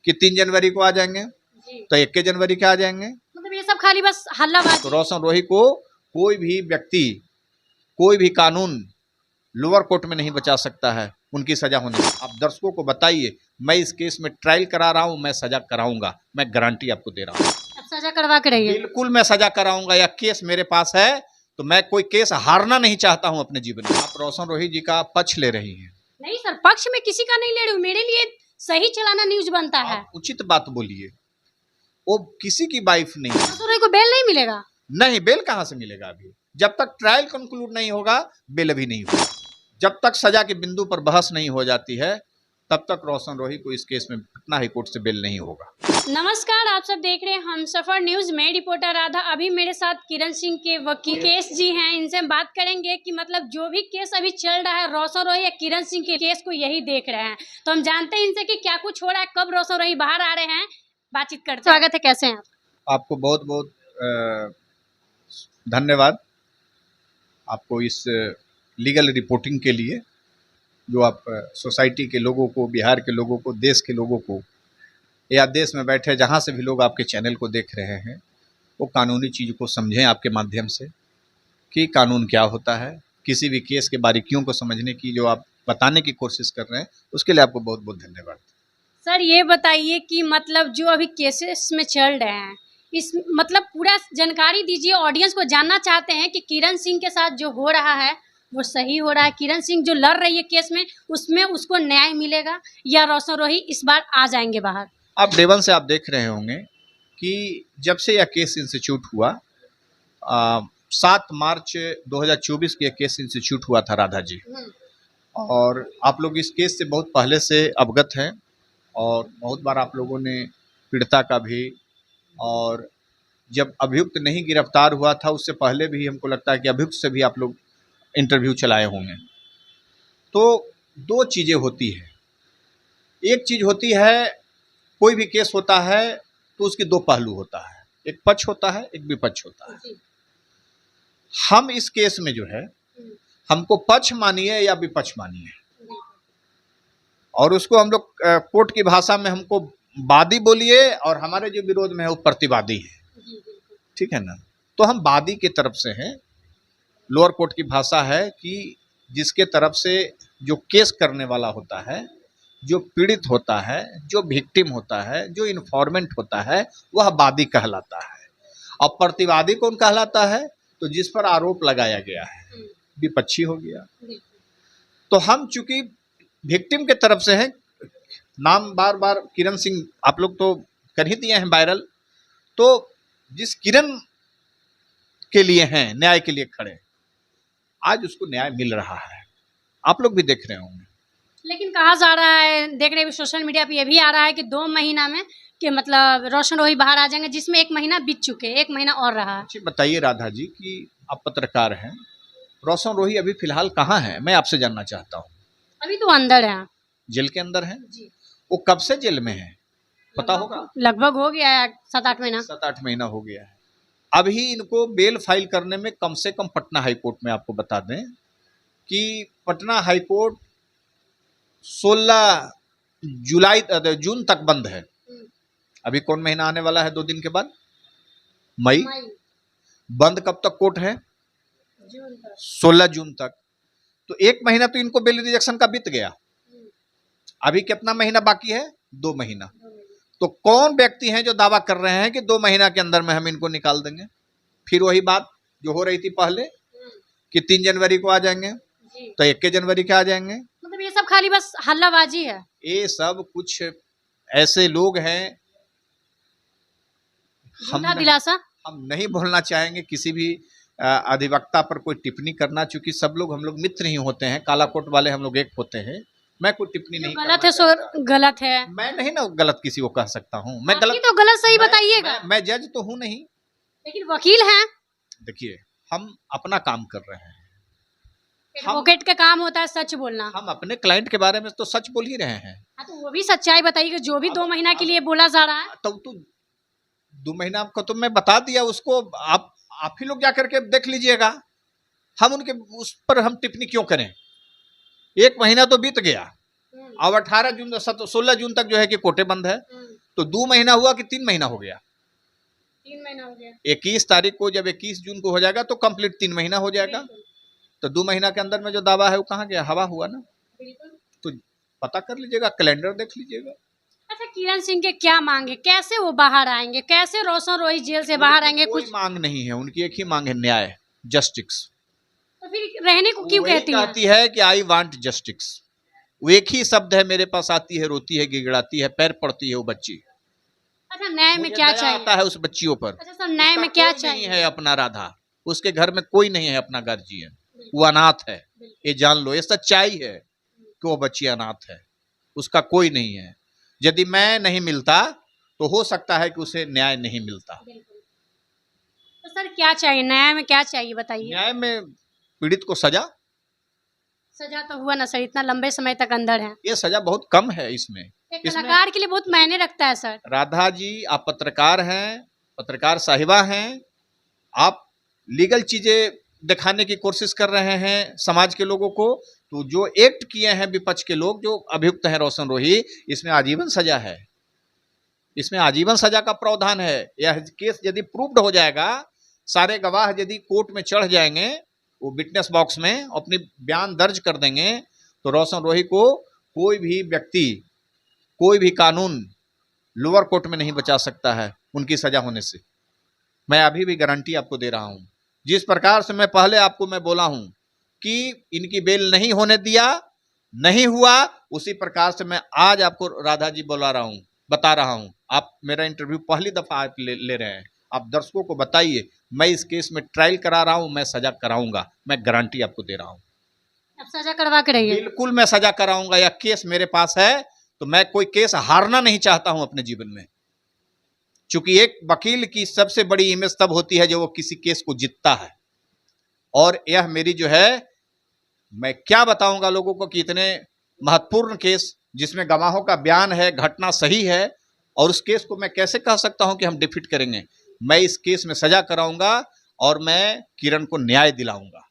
कि 3 जनवरी को आ जाएंगे तो 1 जनवरी के आ जाएंगे। मतलब ये सब खाली बस हल्लाबाजी। तो रोशन रोही को कोई भी व्यक्ति, कोई भी कानून लोअर कोर्ट में नहीं बचा सकता है उनकी सजा होने से। आप दर्शकों को बताइए, मैं इस केस में ट्रायल करा रहा हूं, मैं सजा कराऊंगा, मैं गारंटी आपको दे रहा हूं। अब सजा करवा के रहिए। बिल्कुल मैं सजा कराऊंगा। या केस मेरे पास है तो मैं कोई केस हारना नहीं चाहता हूं अपने जीवन में। आप रोशन रोही जी का पक्ष ले रही हैं। नहीं सर, पक्ष में किसी का नहीं ले रही हूँ, मेरे लिए सही चलाना न्यूज बनता है। आप उचित बात बोलिए। वो किसी की वाइफ नहीं है। रोशन रोही को बेल नहीं मिलेगा? नहीं, बेल कहां से मिलेगा? अभी जब तक ट्रायल कंक्लूड नहीं होगा बेल अभी नहीं होगा। जब तक सजा के बिंदु पर बहस नहीं हो जाती है तब तक रोशन रोही को इस केस में पटना हाई कोर्ट से बेल नहीं होगा। नमस्कार, आप सब देख रहे हैं हमसफर न्यूज। मैं रिपोर्टर राधा। अभी मेरे साथ किरण सिंह के वकील केस जी हैं, इनसे हम बात करेंगे कि मतलब जो भी केस अभी चल रहा है रोशन रोही या किरण सिंह के केस को यही देख रहे हैं, तो हम जानते हैं इनसे कि क्या कुछ हो रहा है, कब रोशन रोही बाहर आ रहे हैं, बातचीत करते हैं। स्वागत है, कैसे हैं आपको बहुत बहुत धन्यवाद आपको इस लीगल रिपोर्टिंग के लिए, जो आप सोसाइटी के लोगों को, बिहार के लोगों को, देश के लोगों को, या देश में बैठे जहां से भी लोग आपके चैनल को देख रहे हैं वो कानूनी चीज़ को समझें आपके माध्यम से कि कानून क्या होता है। किसी भी केस के बारीकियों को समझने की जो आप बताने की कोशिश कर रहे हैं उसके लिए आपको बहुत बहुत धन्यवाद। सर ये बताइए कि मतलब जो अभी केसेस में चल रहे हैं, इस मतलब पूरा जानकारी दीजिए, ऑडियंस को जानना चाहते हैं कि किरण सिंह के साथ जो हो रहा है वो सही हो रहा है? किरण सिंह जो लड़ रही है केस में उसमें उसको न्याय मिलेगा या रोशन रोही इस बार आ जाएंगे बाहर? आप डेवन से आप देख रहे होंगे कि जब से यह केस इंस्टीट्यूट हुआ 7 मार्च 2024 के केस इंस्टीट्यूट हुआ था राधा जी, और आप लोग इस केस से बहुत पहले से अवगत हैं और बहुत बार आप लोगों ने पीड़िता का भी, और जब अभियुक्त नहीं गिरफ्तार हुआ था उससे पहले भी हमको लगता है कि अभियुक्त से भी आप लोग इंटरव्यू चलाए होंगे। तो 2 चीज़ें होती है। एक चीज़ होती है, कोई भी केस होता है तो उसके 2 पहलू होता है, एक पक्ष होता है, एक विपक्ष होता है। हम इस केस में जो है, हमको पक्ष मानिए या विपक्ष मानिए, और उसको हम लोग कोर्ट की भाषा में हमको वादी बोलिए और हमारे जो विरोध में है वो प्रतिवादी है, ठीक है ना। तो हम वादी की तरफ से हैं। लोअर कोर्ट की भाषा है कि जिसके तरफ से जो केस करने वाला होता है, जो पीड़ित होता है, जो विक्टिम होता है, जो इन्फॉर्मेंट होता है, वह वादी कहलाता है। और प्रतिवादी कौन कहलाता है? तो जिस पर आरोप लगाया गया है, विपक्षी हो गया। तो हम चूंकि विक्टिम के तरफ से हैं, नाम बार बार किरण सिंह आप लोग तो कर ही दिए हैं वायरल, तो जिस किरण के लिए हैं, न्याय के लिए खड़े, आज उसको न्याय मिल रहा है, आप लोग भी देख रहे होंगे। लेकिन कहा जा रहा है, देख रहे हैं सोशल मीडिया पे ये भी आ रहा है कि 2 महीना में कि मतलब रोशन रोही बाहर आ जाएंगे, जिसमें 1 महीना बीत चुके, 1 महीना और रहा। जी बताइए राधा जी कि आप पत्रकार हैं, रोशन रोही अभी फिलहाल कहाँ है, मैं आपसे जानना चाहता हूँ। अभी तो अंदर है, जेल के अंदर है जी। वो कब से जेल में है पता होगा? लगभग हो गया है 7-8 महीना। 7-8 महीना हो गया है। अभी इनको बेल फाइल करने में कम से कम पटना हाई कोर्ट में आपको बता दें कि पटना हाई कोर्ट 16 जून तक बंद है। अभी कौन महीना आने वाला है 2 दिन के बाद? मई। बंद कब तक कोर्ट है? 16 जून तक। तो 1 महीना तो इनको बेल रिजेक्शन का बीत गया। अभी कितना महीना बाकी है? 2 महीना। तो कौन व्यक्ति हैं जो दावा कर रहे हैं कि 2 महीना के अंदर में हम इनको निकाल देंगे? फिर वही बात जो हो रही थी पहले कि 3 जनवरी को आ जाएंगे तो 1 जनवरी के आ जाएंगे। मतलब ये सब खाली बस हल्लाबाजी है। ये सब कुछ ऐसे लोग हैं, हम नहीं बोलना चाहेंगे किसी भी अधिवक्ता पर कोई टिप्पणी करना, चूंकि सब लोग हम लोग मित्र ही होते हैं, काला कोट वाले हम लोग एक होते हैं। मैं कोई टिप्पणी नहीं गलत है सर, गलत है। मैं नहीं ना गलत किसी को कह सकता हूँ। मैं गलत तो गलत सही बताइएगा। मैं जज तो हूँ नहीं, लेकिन वकील हैं। देखिए हम अपना काम कर रहे हैं, एडवोकेट का काम होता है सच बोलना। हम अपने क्लाइंट के बारे में तो सच बोल ही रहे हैं। तो वो भी सच्चाई बताइएगा, जो भी 2 महीना के लिए बोला जा रहा है। तो 2 महीना आपको तो मैं बता दिया, उसको आप ही लोग जाकर के देख लीजिएगा। हम उनके उस पर हम टिप्पणी क्यों करें? 1 महीना तो बीत गया। अब 16 जून तक जो है कि कोर्टें बंद है। तो 2 महीना हुआ कि 3 महीना हो गया? 3 महीना हो गया। 21 तारीख को, जब 21 जून को हो जाएगा तो कंप्लीट 3 महीना हो जाएगा। बिल्कुल, तो 2 महीना के अंदर में जो दावा है वो कहाँ गया? हवा हुआ ना। बिल्कुल। तो पता कर लीजिएगा, कैलेंडर देख लीजिएगा। अच्छा, किरण सिंह के क्या मांग है? कैसे वो बाहर आएंगे? कैसे रोशन रोही जेल से बाहर आएंगे? कोई कुछ मांग नहीं है उनकी, एक ही मांग है, न्याय, जस्टिस। तो फिर रहने को क्यों वही कहती हैं? कहती है कि आई वांट जस्टिस। वो एक ही शब्द है, मेरे पास आती है, रोती है, गिड़गिड़ाती है, पैर पड़ती है वो बच्ची। अच्छा, न्याय में मुझे क्या दया चाहिए? आता है उस बच्चियों पर। अच्छा सर, न्याय उसका में क्या कोई नहीं चाहिए? है अपना राधा, उसके घर में कोई नहीं है अपना गार्जियन, वो अनाथ है। ये जान लो, ये सच्चाई है कि वो बच्ची अनाथ है, उसका कोई नहीं है। यदि मैं नहीं मिलता तो हो सकता है कि उसे न्याय नहीं मिलता। तो सर क्या चाहिए? न्याय में क्या चाहिए बताइए? न्याय में पीड़ित को सजा। सजा तो हुआ ना सर, इतना लंबे समय तक अंदर है। ये सजा बहुत कम है इसमें। एक इसमें कलाकार के लिए बहुत मायने रखता है सर। राधा जी, आप पत्रकार हैं, पत्रकार साहिबा हैं, आप लीगल चीजें दिखाने की कोशिश कर रहे हैं समाज के लोगों को। तो जो एक्ट किए हैं विपक्ष के लोग, जो अभियुक्त हैं रोशन रोही, इसमें आजीवन सजा है, इसमें आजीवन सजा का प्रावधान है। यह केस यदि प्रूव्ड हो जाएगा, सारे गवाह यदि कोर्ट में चढ़ जाएंगे, वो विटनेस बॉक्स में अपनी बयान दर्ज कर देंगे, तो रोशन रोही को कोई भी व्यक्ति, कोई भी कानून लोअर कोर्ट में नहीं बचा सकता है उनकी सजा होने से। मैं अभी भी गारंटी आपको दे रहा हूं। जिस प्रकार से मैं पहले आपको मैं बोला हूं कि इनकी बेल नहीं होने दिया, नहीं हुआ, उसी प्रकार से मैं आज आपको राधा जी बता रहा हूं। आप मेरा इंटरव्यू पहली दफा आप ले रहे हैं, आप दर्शकों को बताइए, मैं इस केस में ट्रायल करा रहा हूं, मैं सजा कराऊंगा, मैं गारंटी आपको दे रहा हूं। अब सजा करवा के रहिए। बिल्कुल मैं सजा कराऊंगा। यह केस मेरे पास है, तो मैं कोई केस हारना नहीं चाहता हूं अपने जीवन में। चूंकि एक वकील की सबसे बड़ी इमेज तब होती है जब वो किसी केस को जीतता है, और यह मेरी जो है, मैं क्या बताऊंगा लोगों को कि इतने महत्वपूर्ण केस जिसमें गवाहों का बयान है, घटना सही है, और उस केस को मैं कैसे कह सकता हूं कि हम डिफीट करेंगे। मैं इस केस में सजा कराऊंगा और मैं किरण को न्याय दिलाऊंगा।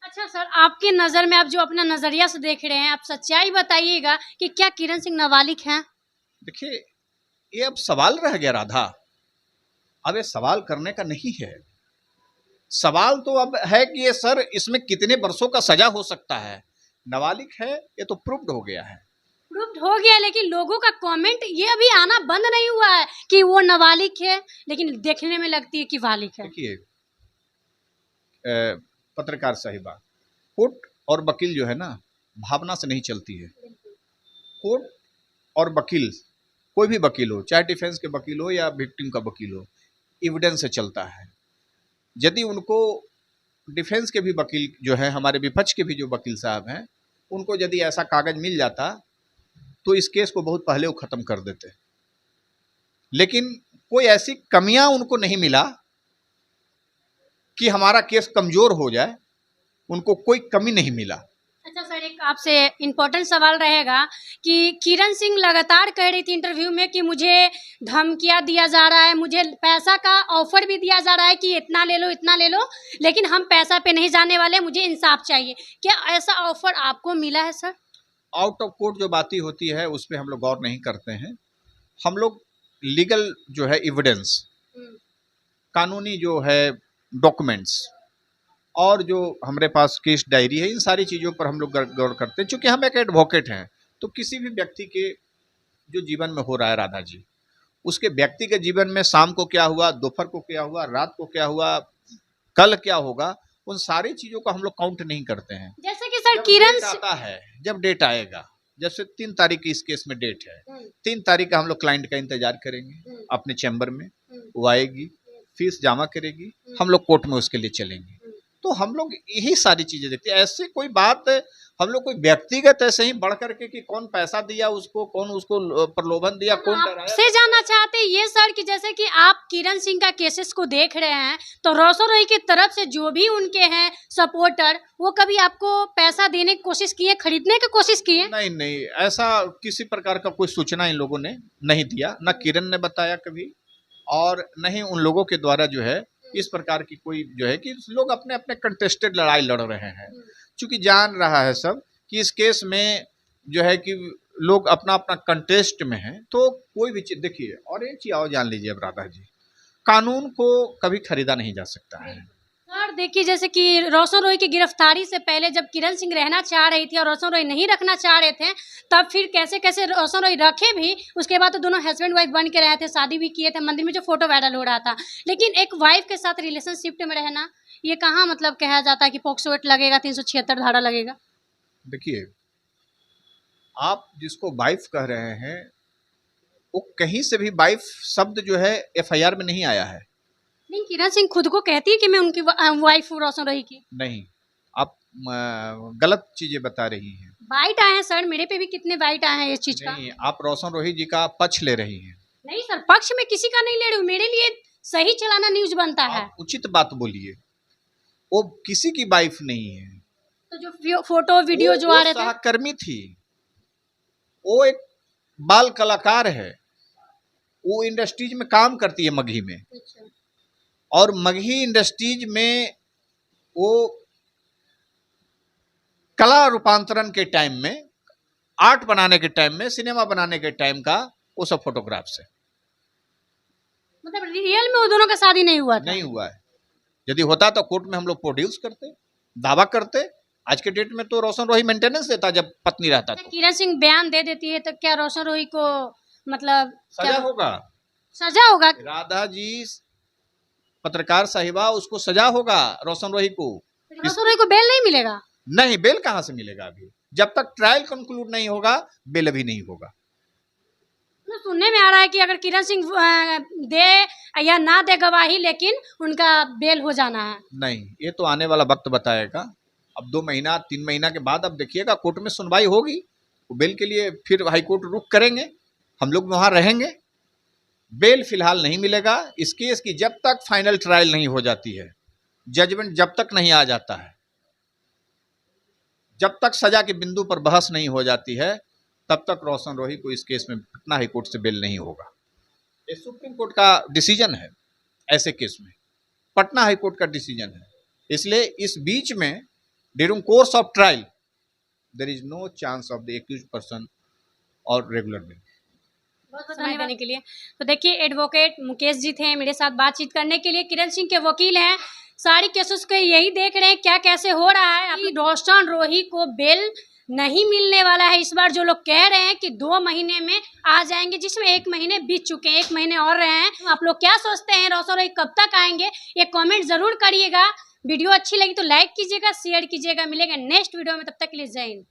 अच्छा सर, आपकी नजर में, आप जो अपना नजरिया से देख रहे हैं, आप सच्चाई बताइएगा कि क्या किरण सिंह नाबालिग हैं? देखिए, ये अब सवाल रह गया राधा, अब ये सवाल करने का नहीं है। सवाल तो अब है कि ये सर, इसमें कितने वर्षों का सजा हो सकता है। नाबालिग है, ये तो प्रूव्ड हो गया है। प्रूव्ड हो गया, लेकिन लोगों का कमेंट ये अभी आना बंद नहीं हुआ है कि वो नाबालिग है, लेकिन देखने में लगती है कि बालिग है। देखिए, पत्रकार साहिबा, कोर्ट और वकील जो है ना, भावना से नहीं चलती है। कोर्ट और वकील, कोई भी वकील हो, चाहे डिफेंस के वकील हो या विक्टिम का वकील हो, एविडेंस से चलता है। यदि उनको डिफेंस के भी वकील जो है, हमारे विपक्ष के भी जो वकील साहब हैं, उनको यदि ऐसा कागज मिल जाता तो इस केस को बहुत पहले वो खत्म कर देते। लेकिन कोई ऐसी कमियां उनको नहीं मिला कि हमारा केस कमजोर हो जाए, उनको कोई कमी नहीं मिला। अच्छा सर, एक आपसे इम्पोर्टेंट सवाल रहेगा कि किरण सिंह लगातार कह रही थी इंटरव्यू में कि मुझे धमकियां दिया जा रहा है, मुझे पैसा का ऑफर भी दिया जा रहा है कि इतना ले लो, इतना ले लो, लेकिन हम पैसा पे नहीं जाने वाले, मुझे इंसाफ चाहिए। क्या ऐसा ऑफर आपको मिला है सर? आउट ऑफ कोर्ट जो बातें होती है उस पर हम लोग गौर नहीं करते हैं। हम लोग लीगल जो है एविडेंस, कानूनी जो है डॉक्यूमेंट्स, और जो हमारे पास केस डायरी है, इन सारी चीज़ों पर हम लोग गौर करते हैं। चूँकि हम एक एडवोकेट हैं, तो किसी भी व्यक्ति के जो जीवन में हो रहा है राधा जी, उसके व्यक्ति के जीवन में शाम को क्या हुआ, दोपहर को क्या हुआ, रात को क्या हुआ, कल क्या होगा, उन सारी चीज़ों को हम लोग काउंट नहीं करते हैं। जैसे कि सर जब किरण डेट आता है, जब डेट आएगा, जैसे 3 तारीख की इस केस में डेट है, 3 तारीख का हम लोग क्लाइंट का इंतजार करेंगे अपने चैम्बर में, वो आएगी, फीस जमा करेगी, हम लोग कोर्ट में उसके लिए चलेंगे। तो हम लोग यही सारी चीजें देखते हैं। ऐसे कोई बात हम लोग कोई व्यक्तिगत ऐसे ही बढ़ करके कि कौन पैसा दिया उसको, कौन उसको प्रलोभन दिया, कौन डराया, आपसे जानना चाहते हैं ये सर कि जैसे कि आप किरण सिंह का केसेस को देख रहे हैं, तो रोशन रोही की तरफ से जो भी उनके हैं सपोर्टर, वो कभी आपको पैसा देने की कोशिश किए, खरीदने की कोशिश किए? नहीं नहीं, ऐसा किसी प्रकार का कोई सूचना इन लोगों ने नहीं दिया, न किरण ने बताया कभी, और न ही उन लोगों के द्वारा जो है इस प्रकार की कोई जो है कि लोग अपने अपने कंटेस्टेड लड़ाई लड़ रहे हैं। चूंकि जान रहा है सब कि इस केस में जो है कि लोग अपना अपना कंटेस्ट में हैं, तो कोई भी चीज देखिए। और एक चीज और जान लीजिए अब राधा जी, कानून को कभी खरीदा नहीं जा सकता है। सर देखिए, जैसे कि रोशन रोही की गिरफ्तारी से पहले जब किरण सिंह रहना चाह रही थी और रोशन रोही नहीं रखना चाह रहे थे, तब फिर कैसे कैसे रोशन रोही रखे भी। उसके बाद तो दोनों हस्बैंड वाइफ बन के रहे थे, शादी भी किए थे, मंदिर में जो फोटो वायरल हो रहा था। लेकिन एक वाइफ के साथ रिलेशनशिप में रहना, ये कहाँ मतलब कहा जाता है कि पॉक्सो एक्ट लगेगा, 376 धारा लगेगा। देखिए, आप जिसको वाइफ कह रहे हैं, वो कहीं से भी वाइफ शब्द जो है एफआईआर में नहीं आया है। नहीं, किरण सिंह खुद को कहती है कि मैं उनकी वाइफ हूँ रोशन रोही की। नहीं, आप गलत चीजें बता रही हैं। बाइट आए हैं सर, मेरे पे भी कितने बाइट आए हैं इस चीज का। नहीं, आप रोशन रोही जी का पक्ष ले रही हैं। नहीं सर, पक्ष में किसी का नहीं ले रही हूँ, मेरे लिए सही चलाना न्यूज बनता है। आप उचित बात बोलिए। वो किसी की वाइफ नहीं है। तो जो फोटो वीडियो जो आ रहे थे, सहकर्मी थी। वो एक बाल कलाकार है, वो इंडस्ट्रीज में काम करती है मगही में। अच्छा। और मगही इंडस्ट्रीज में वो कला रूपांतरण के टाइम में, आर्ट बनाने के टाइम में, सिनेमा बनाने के टाइम का वो सब फोटोग्राफ्स है। मतलब रियल में वो दोनों का शादी नहीं हुआ था? नहीं हुआ है। यदि होता तो कोर्ट में हम लोग प्रोड्यूस करते, दावा करते। आज के डेट में तो रोशन रोही मेंटेनेंस देता जब पत्नी रहता तो। किरण सिंह बयान दे देती है तो क्या रोशन रोही को मतलब सजा होगा? सजा होगा? राधा जी पत्रकार साहिबा, उसको सजा होगा रोशन रोही को। रोशन रोही को बेल नहीं मिलेगा? नहीं, बेल कहां से मिलेगा? अभी जब तक ट्रायल कंक्लूड नहीं होगा, बेल अभी नहीं होगा। तो सुनने में आ रहा है कि अगर किरण सिंह दे या ना दे गवाही, लेकिन उनका बेल हो जाना है। नहीं, ये तो आने वाला वक्त बताएगा। अब 2 महीना 3 महीना के बाद अब देखिएगा कोर्ट में सुनवाई होगी। बेल के लिए फिर हाई कोर्ट रुख करेंगे, हम लोग वहां रहेंगे। बेल फिलहाल नहीं मिलेगा। इस केस की जब तक फाइनल ट्रायल नहीं हो जाती है, जजमेंट जब तक नहीं आ जाता है, जब तक सजा के बिंदु पर बहस नहीं हो जाती है, तब तक रोशन रोही को इस केस में पटना हाई कोर्ट से बेल नहीं होगा। ये सुप्रीम कोर्ट का डिसीजन है। ऐसे केस में पटना हाई कोर्ट का डिसीजन है। इसलिए इस बीच में during course of trial there is no chance of the accused person और रेगुलर बेल। बहुत धन्यवाद देने के लिए। तो देखिए, एडवोकेट मुकेश जी थे मेरे साथ बातचीत करने के लिए। किरण सिंह के वकील हैं, सारी केसेस को यही देख रहे हैं क्या कैसे हो रहा है। अभी रोशन रोही को बेल नहीं मिलने वाला है इस बार। जो लोग कह रहे हैं कि 2 महीने में आ जाएंगे, जिसमें 1 महीने बीत चुके हैं, 1 महीने और रहे हैं। आप लोग क्या सोचते हैं, रोशन रोही कब तक आएंगे? ये कमेंट जरूर करिएगा। वीडियो अच्छी लगी तो लाइक कीजिएगा, शेयर कीजिएगा। मिलेगा नेक्स्ट वीडियो में, तब तक के लिए जय हिंद।